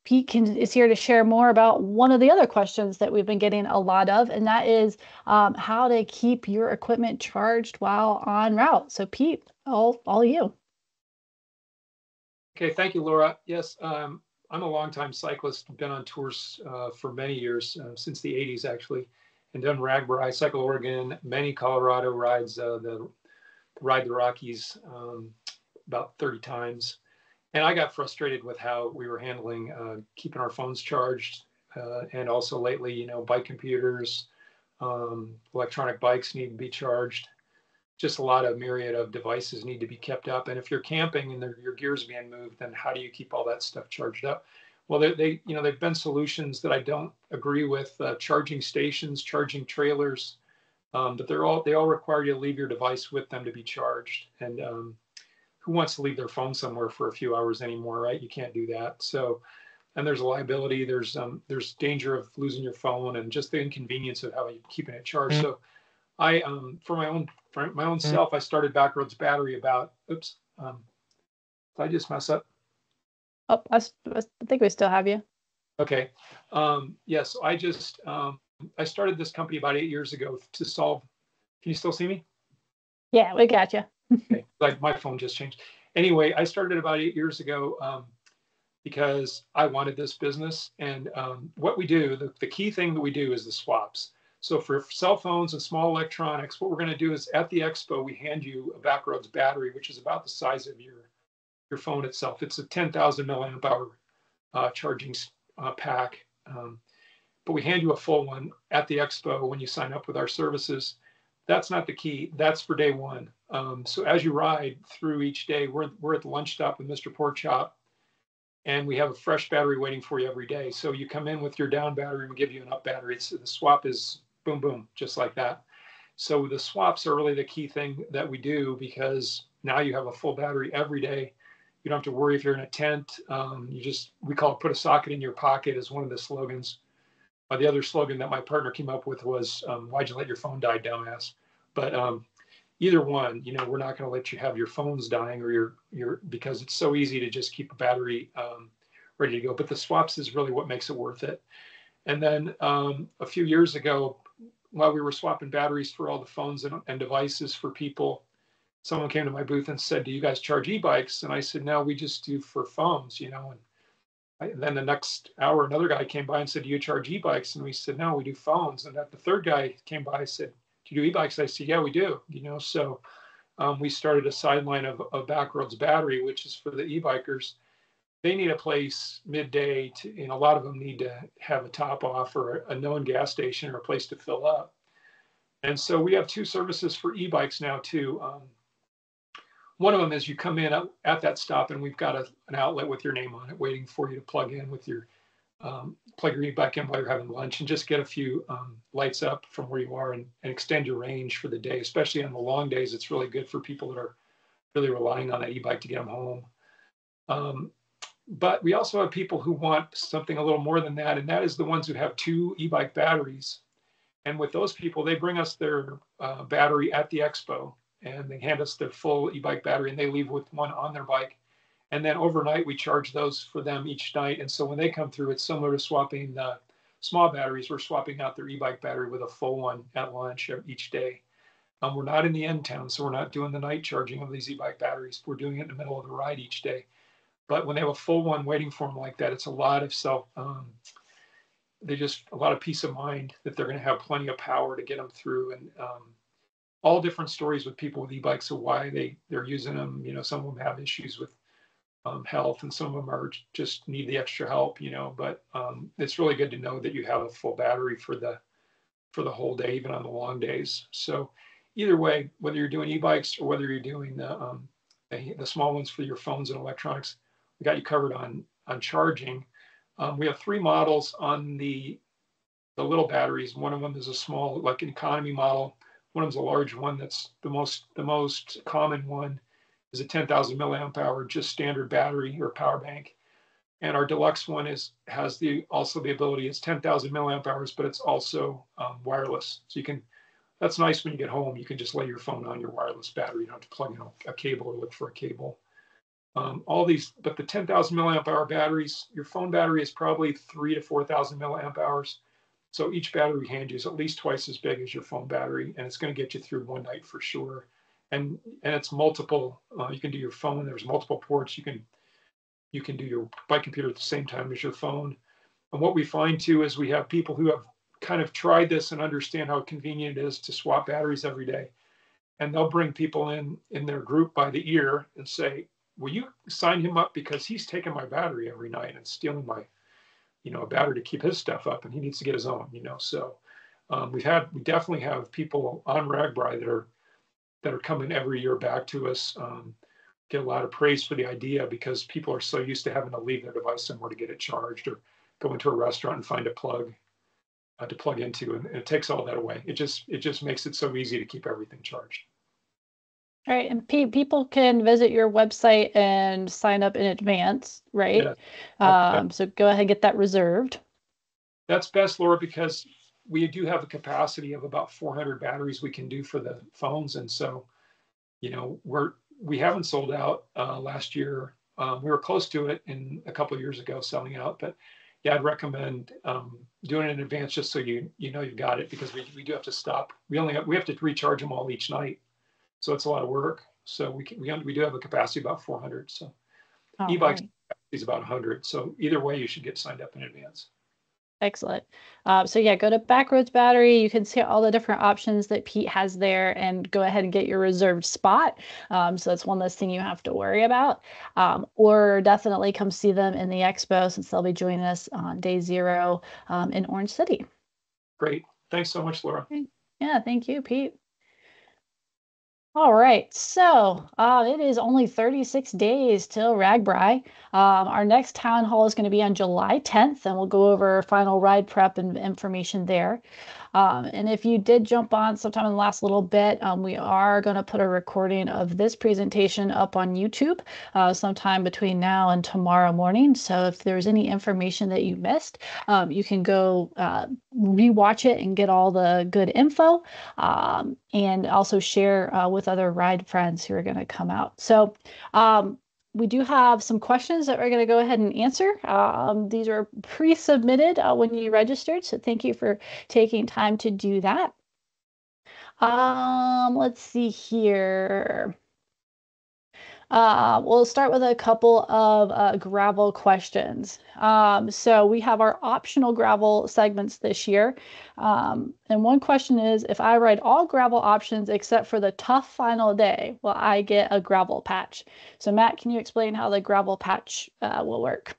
Pete is here to share more about one of the other questions that we've been getting a lot of, and that is how to keep your equipment charged while en route. So Pete, all you. Okay, thank you, Laura. Yes, I'm a longtime cyclist, been on tours for many years, since the 80s actually, and done RAGBRAI, Cycle Oregon, many Colorado rides, the Ride the Rockies about 30 times. And I got frustrated with how we were handling keeping our phones charged, and also lately, you know, bike computers, electronic bikes need to be charged. Just a lot of myriad of devices need to be kept up. And if you're camping and your gear's being moved, then how do you keep all that stuff charged up? Well, they've been solutions that I don't agree with, charging stations, charging trailers, but they all require you to leave your device with them to be charged. And who wants to leave their phone somewhere for a few hours anymore, right? You can't do that. So, and there's a liability, there's danger of losing your phone and just the inconvenience of keeping it charged. So I, for my own self, I started Backroads Battery about, oops, did I just mess up? Oh, I think we still have you. Okay. Yes, I just, I started this company about 8 years ago to solve, can you still see me? Yeah, we got you. Okay, like my phone just changed. Anyway, I started about 8 years ago because I wanted this business. And what we do, the key thing that we do is the swaps. So for cell phones and small electronics, what we're going to do is at the expo, we hand you a Backroads battery, which is about the size of your phone itself. It's a 10,000 milliamp hour charging pack. But we hand you a full one at the expo when you sign up with our services. That's not the key. That's for day one. So as you ride through each day, we're at the lunch stop with Mr. Porkchop, and we have a fresh battery waiting for you every day. So you come in with your down battery and we give you an up battery. The swap is boom, boom, just like that. So the swaps are really the key thing that we do, because now you have a full battery every day. You don't have to worry if you're in a tent. We call it put a socket in your pocket is one of the slogans. The other slogan that my partner came up with was, why'd you let your phone die, dumbass? But either one, you know, we're not going to let you have your phones dying or because it's so easy to just keep a battery ready to go. But the swaps is really what makes it worth it. And then a few years ago, while we were swapping batteries for all the phones and devices for people, someone came to my booth and said, do you guys charge e-bikes? And I said, no, we just do for phones, you know. And then the next hour, another guy came by and said, do you charge e-bikes? And we said, no, we do phones. And the third guy came by and said, do you do e-bikes? I said, yeah, we do, you know. So we started a sideline of Backroads Battery, which is for the e-bikers. They need a place midday and a lot of them need to have a top off or a known gas station or a place to fill up. And so we have two services for e-bikes now too. One of them is you come in at that stop and we've got an outlet with your name on it waiting for you to plug in with your, plug your e-bike in while you're having lunch and just get a few lights up from where you are and extend your range for the day. Especially on the long days, it's really good for people that are really relying on that e-bike to get them home. But we also have people who want something a little more than that, and that is the ones who have two e-bike batteries. And with those people, they bring us their battery at the expo, and they hand us their full e-bike battery, and they leave with one on their bike. And then overnight, we charge those for them each night. And so when they come through, it's similar to swapping the small batteries. We're swapping out their e-bike battery with a full one at lunch each day. We're not in the end town, so we're not doing the night charging of these e-bike batteries. We're doing it in the middle of the ride each day. But when they have a full one waiting for them like that, it's a lot of a lot of peace of mind that they're going to have plenty of power to get them through. And all different stories with people with e-bikes of why they're using them. You know, some of them have issues with health, and some of them are just need the extra help. You know, but it's really good to know that you have a full battery for the whole day, even on the long days. So either way, whether you're doing e-bikes or whether you're doing the small ones for your phones and electronics, we got you covered on charging. We have 3 models on the little batteries. One of them is a small, like an economy model. One of them is a large one. That's the most common one is a 10,000 milliamp hour, just standard battery or power bank. And our deluxe one has also the ability, it's 10,000 milliamp hours, but it's also wireless. So that's nice when you get home, you can just lay your phone on your wireless battery. You don't have to plug in a cable or look for a cable. But the 10,000 milliamp hour batteries, your phone battery is probably 3,000 to 4,000 milliamp hours. So each battery we hand you is at least twice as big as your phone battery, and it's going to get you through one night for sure. And it's multiple. You can do your phone. There's multiple ports. You can do your bike computer at the same time as your phone. And what we find too is we have people who have kind of tried this and understand how convenient it is to swap batteries every day. And they'll bring people in their group by the ear and say, will you sign him up because he's taking my battery every night and stealing my, a battery to keep his stuff up, and he needs to get his own, So we definitely have people on RAGBRAI that are coming every year back to us. Get a lot of praise for the idea because people are so used to having to leave their device somewhere to get it charged or go into a restaurant and find a plug to plug into, and it takes all that away. It just makes it so easy to keep everything charged. All right, and people can visit your website and sign up in advance, right? Yeah. So go ahead and get that reserved. That's best, Laura, because we do have a capacity of about 400 batteries we can do for the phones, and so we haven't sold out last year. We were close to it in a couple of years ago, selling out. But yeah, I'd recommend doing it in advance just so you've got it, because we do have to stop. We have to recharge them all each night, so it's a lot of work. So we do have a capacity of about 400. So e-bikes is about 100. So either way, you should get signed up in advance. Excellent. So yeah, go to Backroads Battery. You can see all the different options that Pete has there and go ahead and get your reserved spot. So that's one less thing you have to worry about. Or definitely come see them in the expo, since they'll be joining us on day 0 in Orange City. Great. Thanks so much, Laura. Yeah, thank you, Pete. All right, so it is only 36 days till RAGBRAI. Our next town hall is going to be on July 10th, and we'll go over final ride prep and information there. And if you did jump on sometime in the last little bit, we are going to put a recording of this presentation up on YouTube sometime between now and tomorrow morning. So if there's any information that you missed, you can go rewatch it and get all the good info, and also share with other ride friends who are going to come out. So we do have some questions that we're going to go ahead and answer. These are pre-submitted when you registered, so thank you for taking time to do that. Let's see here. We'll start with a couple of gravel questions. So we have our optional gravel segments this year. And one question is, if I ride all gravel options except for the tough final day, will I get a gravel patch? So Matt, can you explain how the gravel patch will work?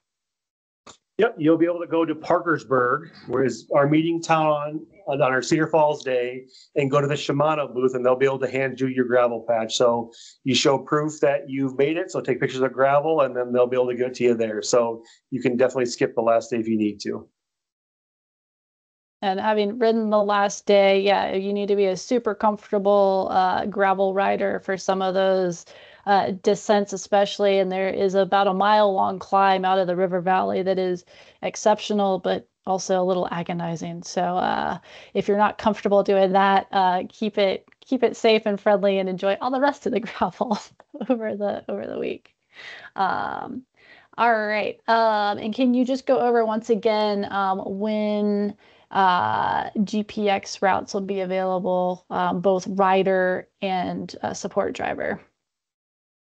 Yep, you'll be able to go to Parkersburg, where is our meeting town on our Cedar Falls day, and go to the Shimano booth, and they'll be able to hand you your gravel patch. So you show proof that you've made it. So take pictures of gravel, and then they'll be able to give it to you there. So you can definitely skip the last day if you need to. And having ridden the last day, yeah, you need to be a super comfortable gravel rider for some of those descents, especially. And there is about a mile-long climb out of the river valley that is exceptional, but also a little agonizing. So if you're not comfortable doing that, keep it safe and friendly, and enjoy all the rest of the gravel over the week. All right. And can you just go over once again when GPX routes will be available, both rider and support driver?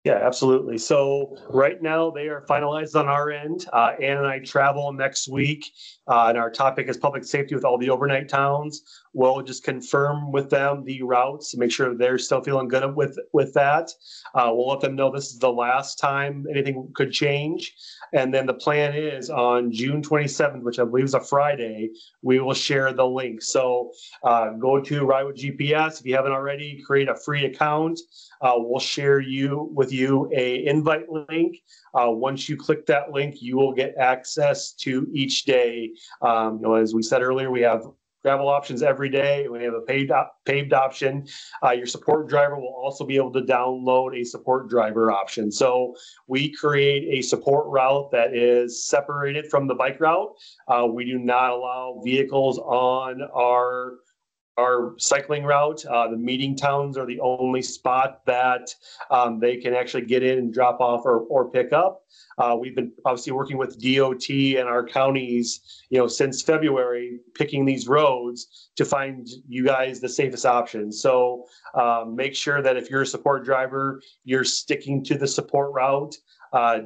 Yeah, absolutely. So right now they are finalized on our end. Ann and I travel next week, and our topic is public safety with all the overnight towns. We'll just confirm with them the routes to make sure they're still feeling good with that. We'll let them know this is the last time anything could change. And then the plan is on June 27th, which I believe is a Friday, we will share the link. So go to Ride with GPS. If you haven't already, create a free account. We'll share with you you a invite link. Once you click that link, you will get access to each day. As we said earlier, we have gravel options every day. We have a paved option. Your support driver will also be able to download a support driver option. So we create a support route that is separated from the bike route. We do not allow vehicles on our cycling route. The meeting towns are the only spot that they can actually get in and drop off or pick up. We've been obviously working with DOT and our counties, since February, picking these roads to find you guys the safest option. So make sure that if you're a support driver, you're sticking to the support route.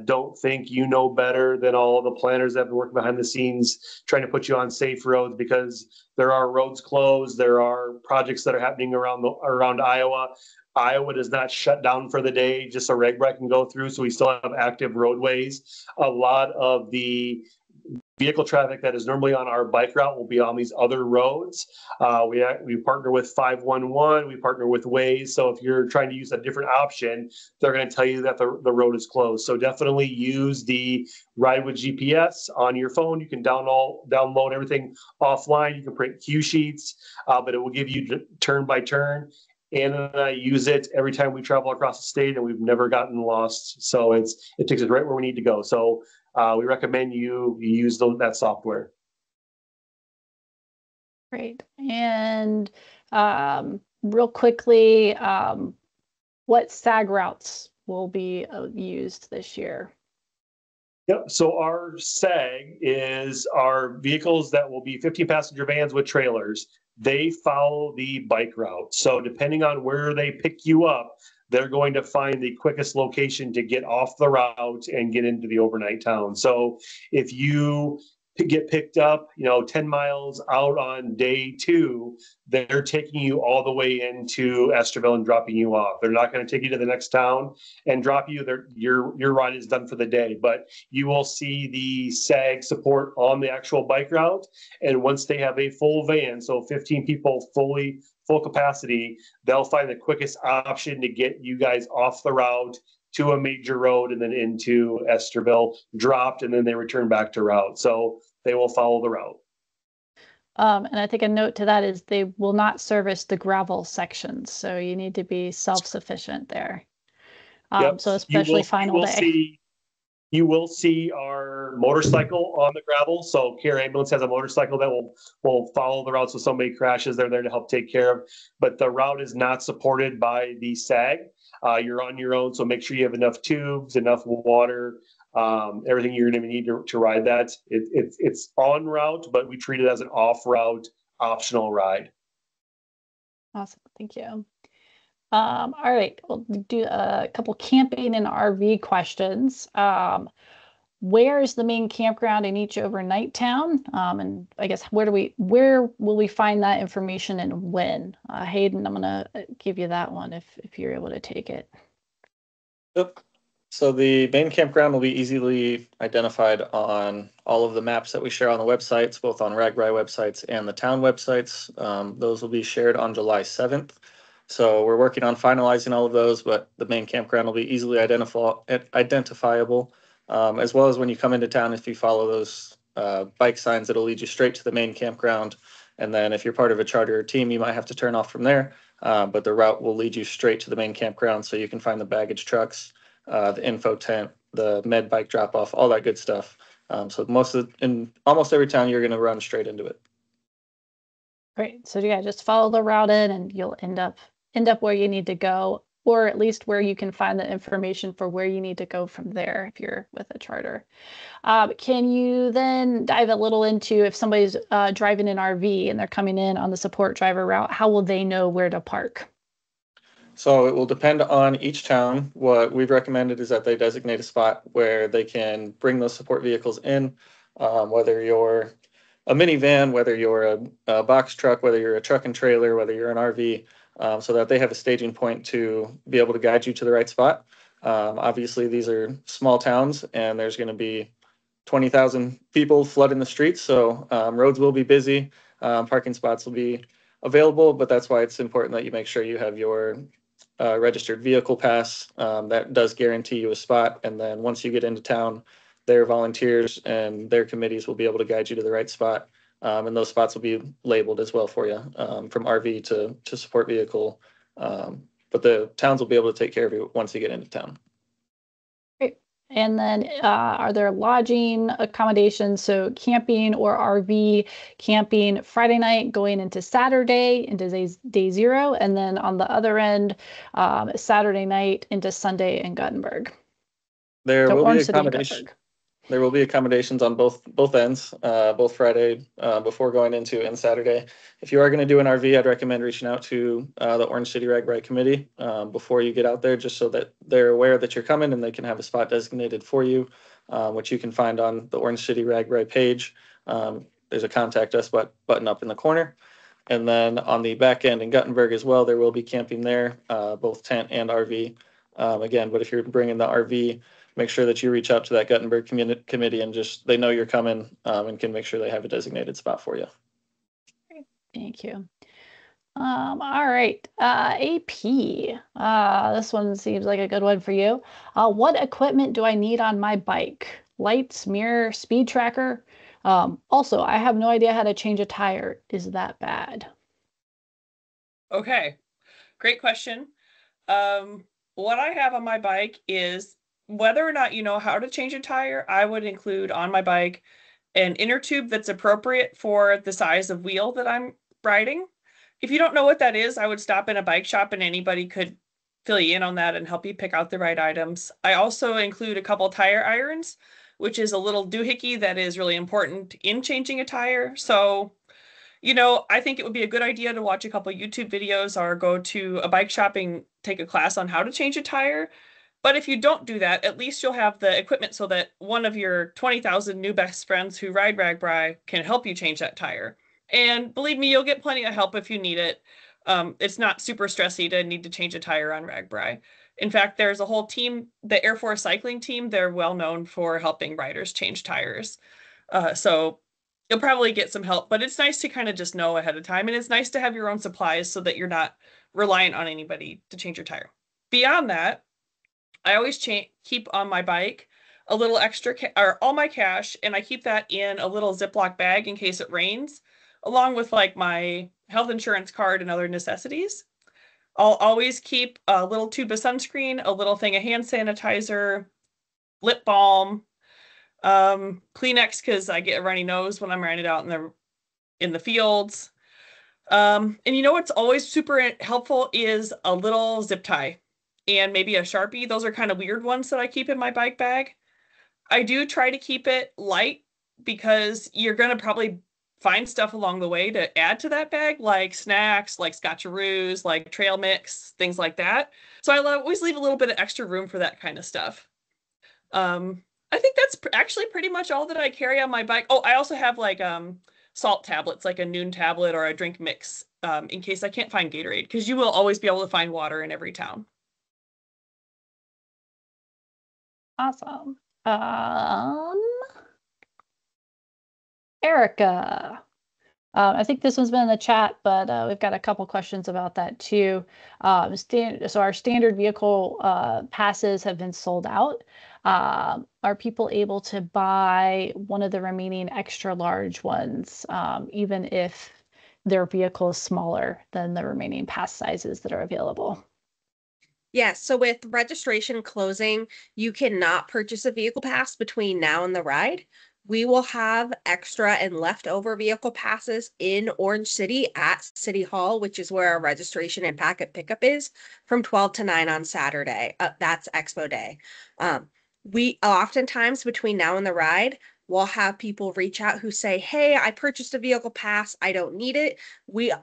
Don't think you know better than all the planners that have been working behind the scenes trying to put you on safe roads, because there are roads closed. There are projects that are happening around Iowa. Iowa does not shut down for the day just so RAGBRAI can go through. So we still have active roadways. A lot of the vehicle traffic that is normally on our bike route will be on these other roads. We partner with 511, we partner with Waze. So if you're trying to use a different option, they're going to tell you that the road is closed. So definitely use the Ride with GPS on your phone. You can download everything offline. You can print cue sheets, but it will give you turn by turn. Anna and I use it every time we travel across the state, and we've never gotten lost. So it takes us right where we need to go. So we recommend you use that software. Great. And real quickly, what SAG routes will be used this year? Yep. So our SAG is our vehicles that will be 15-passenger vans with trailers. They follow the bike route. So depending on where they pick you up, they're going to find the quickest location to get off the route and get into the overnight town. So if you get picked up, 10 miles out on day 2, they're taking you all the way into Esterville and dropping you off. They're not going to take you to the next town and drop you. Your ride is done for the day, but you will see the SAG support on the actual bike route. And once they have a full van, so 15 people full capacity, they'll find the quickest option to get you guys off the route to a major road and then into Esterville, dropped, and then they return back to route. So they will follow the route. And I think a note to that is they will not service the gravel sections. So you need to be self-sufficient there. Yep. So especially final day. You will see our motorcycle on the gravel. So Care Ambulance has a motorcycle that will follow the route. So somebody crashes, they're there to help take care of. But the route is not supported by the SAG. You're on your own. So make sure you have enough tubes, enough water, everything you're going to need to ride that. It's on route, but we treat it as an off route optional ride. Awesome. Thank you. All right, we'll do a couple camping and RV questions. Where is the main campground in each overnight town? And I guess where will we find that information and when? Hayden, I'm gonna give you that one if you're able to take it. Yep. So the main campground will be easily identified on all of the maps that we share on the websites, both on RAGBRAI websites and the town websites. Those will be shared on July 7th. So we're working on finalizing all of those, but the main campground will be easily identifiable, as well as when you come into town, if you follow those bike signs, it'll lead you straight to the main campground. And then if you're part of a charter team, you might have to turn off from there, but the route will lead you straight to the main campground, so you can find the baggage trucks, the info tent, the med bike drop off, all that good stuff. So in almost every town, you're going to run straight into it. Great. So yeah, just follow the route in, and you'll end up where you need to go, or at least where you can find the information for where you need to go from there if you're with a charter. Can you then dive a little into if somebody's driving an RV and they're coming in on the support driver route, how will they know where to park? So it will depend on each town. What we've recommended is that they designate a spot where they can bring those support vehicles in, whether you're a minivan, whether you're a box truck, whether you're a truck and trailer, whether you're an RV, so that they have a staging point to be able to guide you to the right spot. Obviously, these are small towns, and there's going to be 20,000 people flooding the streets, so roads will be busy, parking spots will be available, but that's why it's important that you make sure you have your registered vehicle pass. That does guarantee you a spot. And then once you get into town, their volunteers and their committees will be able to guide you to the right spot. And those spots will be labeled as well for you, from RV to support vehicle. But the towns will be able to take care of you once you get into town. Great. And then are there lodging accommodations? So camping or RV camping Friday night going into Saturday into day 0. And then on the other end, Saturday night into Sunday in Guttenberg. There So will Orange be City and accommodation. Guttenberg. There will be accommodations on both ends, both Friday before going into and Saturday. If you are going to do an RV, I'd recommend reaching out to the Orange City RAGBRAI committee before you get out there, just so that they're aware that you're coming and they can have a spot designated for you, which you can find on the Orange City RAGBRAI page. There's a contact us button up in the corner. And then on the back end in Guttenberg as well, there will be camping there, both tent and RV. Again, but if you're bringing the RV, make sure that you reach out to that Guttenberg committee and just they know you're coming and can make sure they have a designated spot for you. Thank you. All right, AP. This one seems like a good one for you. What equipment do I need on my bike? Lights, mirror, speed tracker. Also, I have no idea how to change a tire. Is that bad? Okay, great question. What I have on my bike is, whether or not you know how to change a tire, I would include on my bike an inner tube that's appropriate for the size of wheel that I'm riding. If you don't know what that is, I would stop in a bike shop and anybody could fill you in on that and help you pick out the right items. I also include a couple tire irons, which is a little doohickey that is really important in changing a tire. So, you know, I think it would be a good idea to watch a couple YouTube videos or go to a bike shop and take a class on how to change a tire. But if you don't do that, at least you'll have the equipment so that one of your 20,000 new best friends who ride RAGBRAI can help you change that tire. And believe me, you'll get plenty of help if you need it. It's not super stressy to need to change a tire on RAGBRAI. In fact, there's a whole team, the Air Force cycling team, they're well known for helping riders change tires. So you'll probably get some help, but it's nice to kind of just know ahead of time. And it's nice to have your own supplies so that you're not reliant on anybody to change your tire. Beyond that, I always keep on my bike a little extra or all my cash, and I keep that in a little Ziploc bag in case it rains, along with like my health insurance card and other necessities. I'll always keep a little tube of sunscreen, a little thing of hand sanitizer, lip balm, Kleenex because I get a runny nose when I'm riding out in the fields. And you know what's always super helpful is a little zip tie and maybe a Sharpie. Those are kind of weird ones that I keep in my bike bag. I do try to keep it light because you're going to probably find stuff along the way to add to that bag, like snacks, like Scotcheroos, like trail mix, things like that. So I always leave a little bit of extra room for that kind of stuff. I think that's actually pretty much all that I carry on my bike. Oh, I also have like salt tablets, like a noon tablet or a drink mix in case I can't find Gatorade, because you will always be able to find water in every town. Awesome. Erica. I think this one's been in the chat, but we've got a couple questions about that too. So our standard vehicle passes have been sold out. Are people able to buy one of the remaining extra large ones, even if their vehicle is smaller than the remaining pass sizes that are available? Yes, so with registration closing, you cannot purchase a vehicle pass between now and the ride. We will have extra and leftover vehicle passes in Orange City at City Hall, which is where our registration and packet pickup is, from 12 to 9 on Saturday. That's Expo Day. We oftentimes between now and the ride, we'll have people reach out who say, hey, I purchased a vehicle pass. I don't need it. We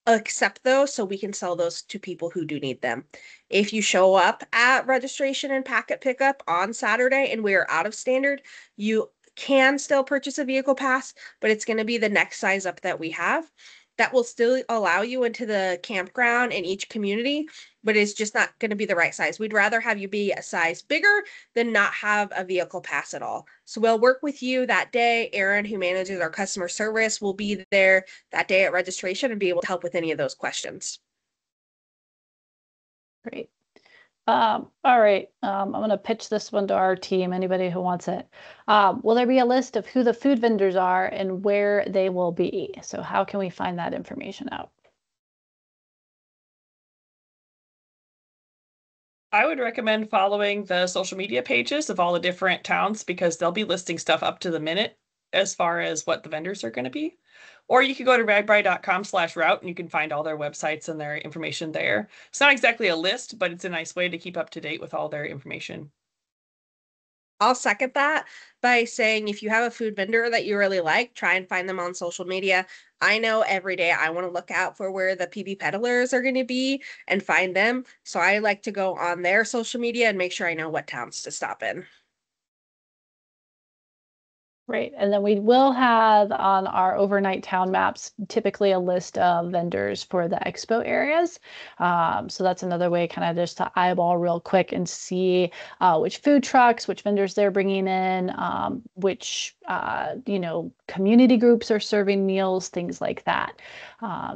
accept those so we can sell those to people who do need them. If you show up at registration and packet pickup on Saturday and we are out of standard, you can still purchase a vehicle pass, but it's going to be the next size up that we have. That will still allow you into the campground in each community, but it's just not going to be the right size. We'd rather have you be a size bigger than not have a vehicle pass at all. So we'll work with you that day. Erin, who manages our customer service, will be there that day at registration and be able to help with any of those questions. Great. All right. I'm going to pitch this one to our team, anybody who wants it. Will there be a list of who the food vendors are and where they will be? So how can we find that information out? I would recommend following the social media pages of all the different towns because they'll be listing stuff up to the minute as far as what the vendors are going to be. Or you could go to ragbrai.com/route and you can find all their websites and their information there. It's not exactly a list, but it's a nice way to keep up to date with all their information. I'll second that by saying if you have a food vendor that you really like, try and find them on social media. I know every day I want to look out for where the PB peddlers are going to be and find them. So I like to go on their social media and make sure I know what towns to stop in. Right. And then we will have on our overnight town maps typically a list of vendors for the expo areas. So that's another way kind of just to eyeball real quick and see which food trucks, which vendors they're bringing in, which, community groups are serving meals, things like that.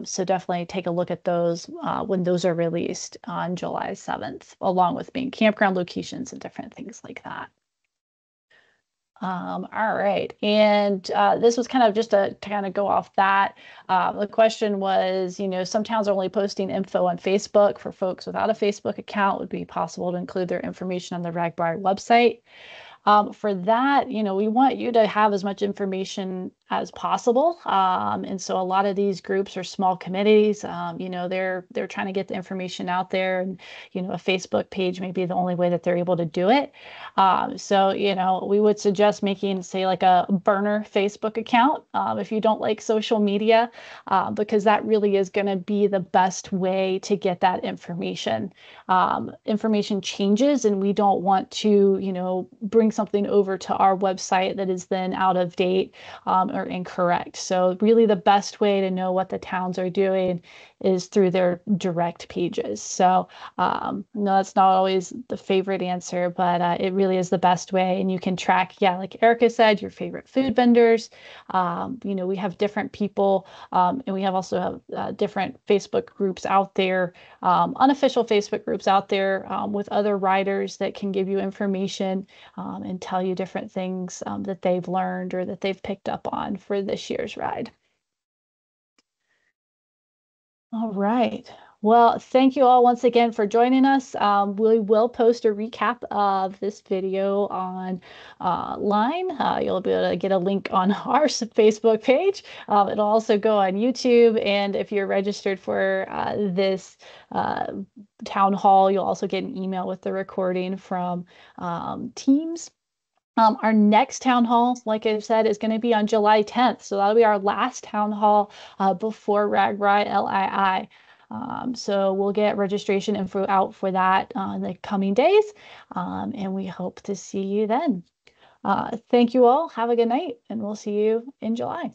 So definitely take a look at those when those are released on July 7th, along with being campground locations and different things like that. All right. And this was kind of just to kind of go off that. The question was, some towns are only posting info on Facebook. For folks without a Facebook account, it would be possible to include their information on the RAGBRAI website. For that, we want you to have as much information as possible. And so a lot of these groups are small committees. They're trying to get the information out there, and a Facebook page may be the only way that they're able to do it. So we would suggest making, say, like a burner Facebook account if you don't like social media, because that really is going to be the best way to get that information. Information changes, and we don't want to bring something over to our website that is then out of date or incorrect. So really the best way to know what the towns are doing is through their direct pages. So no, that's not always the favorite answer, but it really is the best way. And you can track, like Erica said, your favorite food vendors. We have different people, and we also have different Facebook groups out there, unofficial Facebook groups out there with other riders that can give you information and tell you different things that they've learned or that they've picked up on for this year's ride. All right. Well, thank you all once again for joining us. We will post a recap of this video online. You'll be able to get a link on our Facebook page. It'll also go on YouTube. And if you're registered for this town hall, you'll also get an email with the recording from Teams. Our next town hall, like I said, is going to be on July 10th. So that'll be our last town hall before RAGBRAI LII. So we'll get registration info out for that in the coming days. And we hope to see you then. Thank you all. Have a good night, and we'll see you in July.